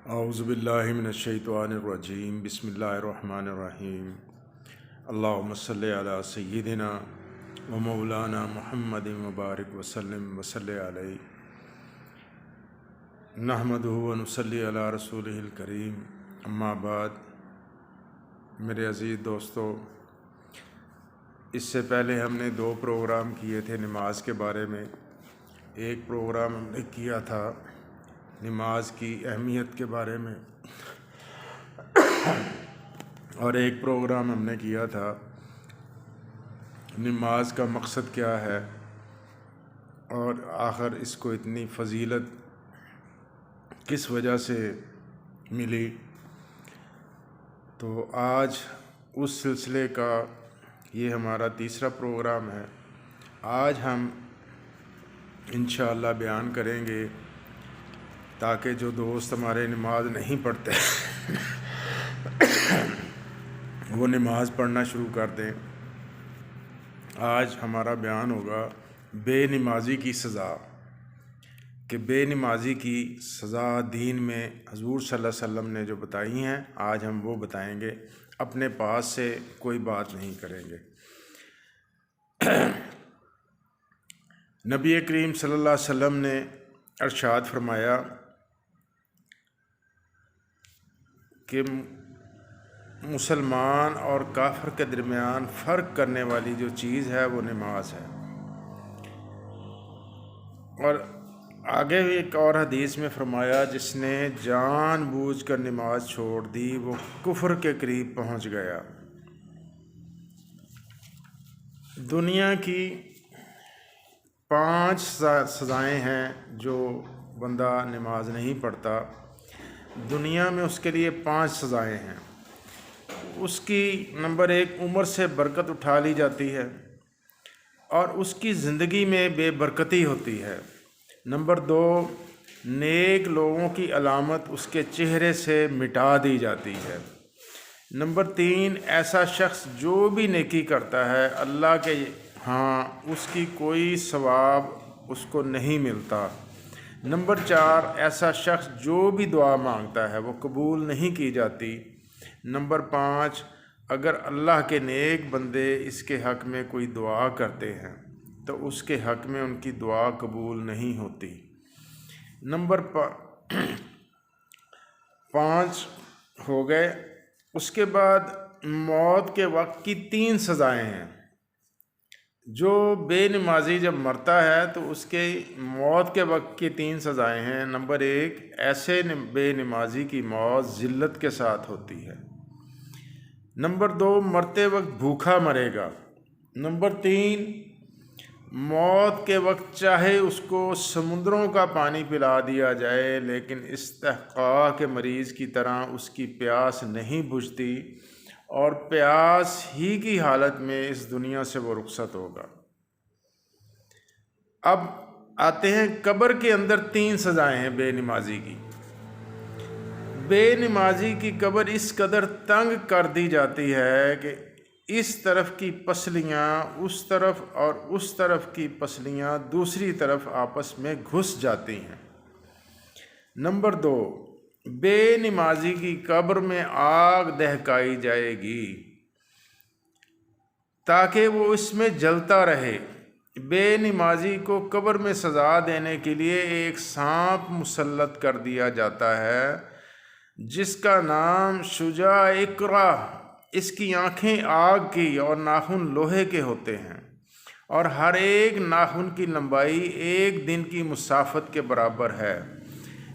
اعوذ باللہ من الشیطان الرجیم بسم اللہ الرحمن الرحیم اللہم صلی علی سیدنا و مولانا محمد مبارک وسلم وصلی علیہ نحمدہ و نصلی علی رسولہ الکریم اما بعد۔ میرے عزیز دوستو، اس سے پہلے ہم نے 2 پروگرام کیے تھے نماز کے بارے میں۔ ایک پروگرام ہم نے کیا تھا نماز کی اہمیت کے بارے میں، اور ایک پروگرام ہم نے کیا تھا نماز کا مقصد کیا ہے اور آخر اس کو اتنی فضیلت کس وجہ سے ملی۔ تو آج اس سلسلے کا یہ ہمارا تیسرا پروگرام ہے۔ آج ہم انشاءاللہ بیان کریں گے تاکہ جو دوست ہمارے نماز نہیں پڑھتے وہ نماز پڑھنا شروع کر دیں۔ آج ہمارا بیان ہوگا بے نمازی کی سزا، کہ بے نمازی کی سزا دین میں حضور صلی اللہ علیہ وسلم نے جو بتائی ہیں، آج ہم وہ بتائیں گے، اپنے پاس سے کوئی بات نہیں کریں گے۔ نبی کریم صلی اللہ علیہ وسلم نے ارشاد فرمایا کہ مسلمان اور کافر کے درمیان فرق کرنے والی جو چیز ہے وہ نماز ہے۔ اور آگے بھی ایک اور حدیث میں فرمایا، جس نے جان بوجھ کر نماز چھوڑ دی وہ کفر کے قریب پہنچ گیا۔ دنیا کی 5 سزائیں ہیں جو بندہ نماز نہیں پڑھتا، دنیا میں اس کے لیے 5 سزائیں ہیں۔ اس کی نمبر 1 عمر سے برکت اٹھا لی جاتی ہے اور اس کی زندگی میں بے برکتی ہوتی ہے۔ نمبر 2 نیک لوگوں کی علامت اس کے چہرے سے مٹا دی جاتی ہے۔ نمبر 3 ایسا شخص جو بھی نیکی کرتا ہے اللہ کے ہاں اس کی کوئی ثواب اس کو نہیں ملتا۔ نمبر 4 ایسا شخص جو بھی دعا مانگتا ہے وہ قبول نہیں کی جاتی۔ نمبر 5 اگر اللہ کے نیک بندے اس کے حق میں کوئی دعا کرتے ہیں تو اس کے حق میں ان کی دعا قبول نہیں ہوتی۔ نمبر 5 ہو گئے۔ اس کے بعد موت کے وقت کی 3 سزائیں ہیں۔ جو بے نمازی جب مرتا ہے تو اس کے موت کے وقت کی 3 سزائیں ہیں۔ نمبر 1 ایسے بے نمازی کی موت ذلت کے ساتھ ہوتی ہے۔ نمبر 2 مرتے وقت بھوکا مرے گا۔ نمبر 3 موت کے وقت چاہے اس کو سمندروں کا پانی پلا دیا جائے لیکن استحقاق کے مریض کی طرح اس کی پیاس نہیں بجھتی اور پیاس ہی کی حالت میں اس دنیا سے وہ رخصت ہوگا۔ اب آتے ہیں قبر کے اندر 3 سزائیں ہیں بے نمازی کی۔ بے نمازی کی قبر اس قدر تنگ کر دی جاتی ہے کہ اس طرف کی پسلیاں اس طرف اور اس طرف کی پسلیاں دوسری طرف آپس میں گھس جاتی ہیں۔ نمبر 2 بے نمازی کی قبر میں آگ دہکائی جائے گی تاکہ وہ اس میں جلتا رہے۔ بے نمازی کو قبر میں سزا دینے کے لیے ایک سانپ مسلط کر دیا جاتا ہے جس کا نام شجاع اقرا۔ اس کی آنکھیں آگ کی اور ناخن لوہے کے ہوتے ہیں اور ہر ایک ناخن کی لمبائی 1 دن کی مسافت کے برابر ہے،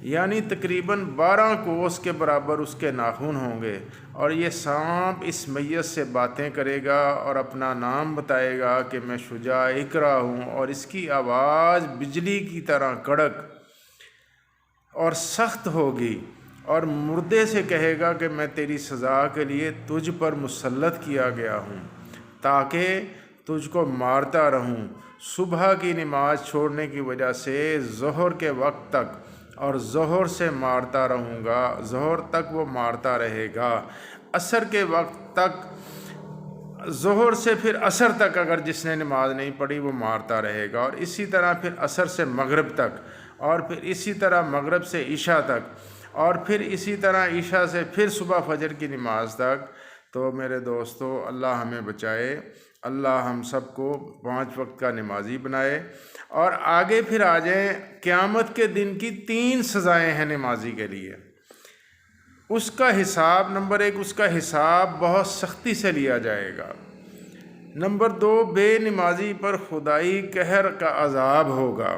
یعنی تقریباً 12 کوس کے برابر اس کے ناخن ہوں گے۔ اور یہ سانپ اس میت سے باتیں کرے گا اور اپنا نام بتائے گا کہ میں شجاع اقرا ہوں، اور اس کی آواز بجلی کی طرح کڑک اور سخت ہوگی، اور مردے سے کہے گا کہ میں تیری سزا کے لیے تجھ پر مسلط کیا گیا ہوں تاکہ تجھ کو مارتا رہوں۔ صبح کی نماز چھوڑنے کی وجہ سے ظہر کے وقت تک اور ظہر سے مارتا رہوں گا، ظہر تک وہ مارتا رہے گا، عصر کے وقت تک، ظہر سے پھر عصر تک اگر جس نے نماز نہیں پڑھی وہ مارتا رہے گا، اور اسی طرح پھر عصر سے مغرب تک، اور پھر اسی طرح مغرب سے عشاء تک، اور پھر اسی طرح عشاء سے پھر صبح فجر کی نماز تک۔ تو میرے دوستو، اللہ ہمیں بچائے، اللہ ہم سب کو 5 وقت کا نمازی بنائے۔ اور آگے پھر آ جائیں، قیامت کے دن کی 3 سزائیں ہیں نمازی کے لیے۔ اس کا حساب، نمبر 1، اس کا حساب بہت سختی سے لیا جائے گا۔ نمبر 2، بے نمازی پر خدائی قہر کا عذاب ہوگا۔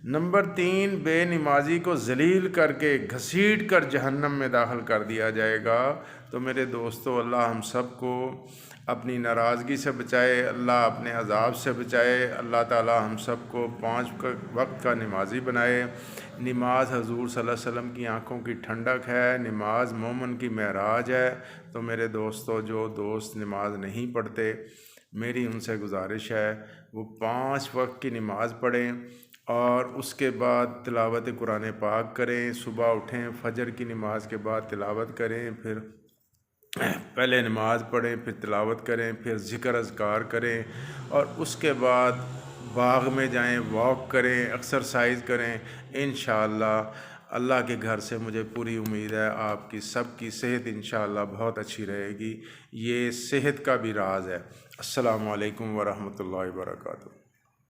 نمبر 3، بے نمازی کو ذلیل کر کے گھسیٹ کر جہنم میں داخل کر دیا جائے گا۔ تو میرے دوستو، اللہ ہم سب کو اپنی ناراضگی سے بچائے، اللہ اپنے عذاب سے بچائے، اللہ تعالی ہم سب کو 5 وقت کا نمازی بنائے۔ نماز حضور صلی اللہ علیہ وسلم کی آنکھوں کی ٹھنڈک ہے، نماز مومن کی معراج ہے۔ تو میرے دوستو، جو دوست نماز نہیں پڑھتے، میری ان سے گزارش ہے وہ 5 وقت کی نماز پڑھیں، اور اس کے بعد تلاوت قرآن پاک کریں۔ صبح اٹھیں، فجر کی نماز کے بعد تلاوت کریں، پھر پہلے نماز پڑھیں، پھر تلاوت کریں، پھر ذکر اذکار کریں، اور اس کے بعد باغ میں جائیں، واک کریں، ایکسرسائز کریں۔ انشاءاللہ اللہ کے گھر سے مجھے پوری امید ہے آپ کی سب کی صحت انشاءاللہ بہت اچھی رہے گی۔ یہ صحت کا بھی راز ہے۔ السلام علیکم ورحمۃ اللہ وبرکاتہ۔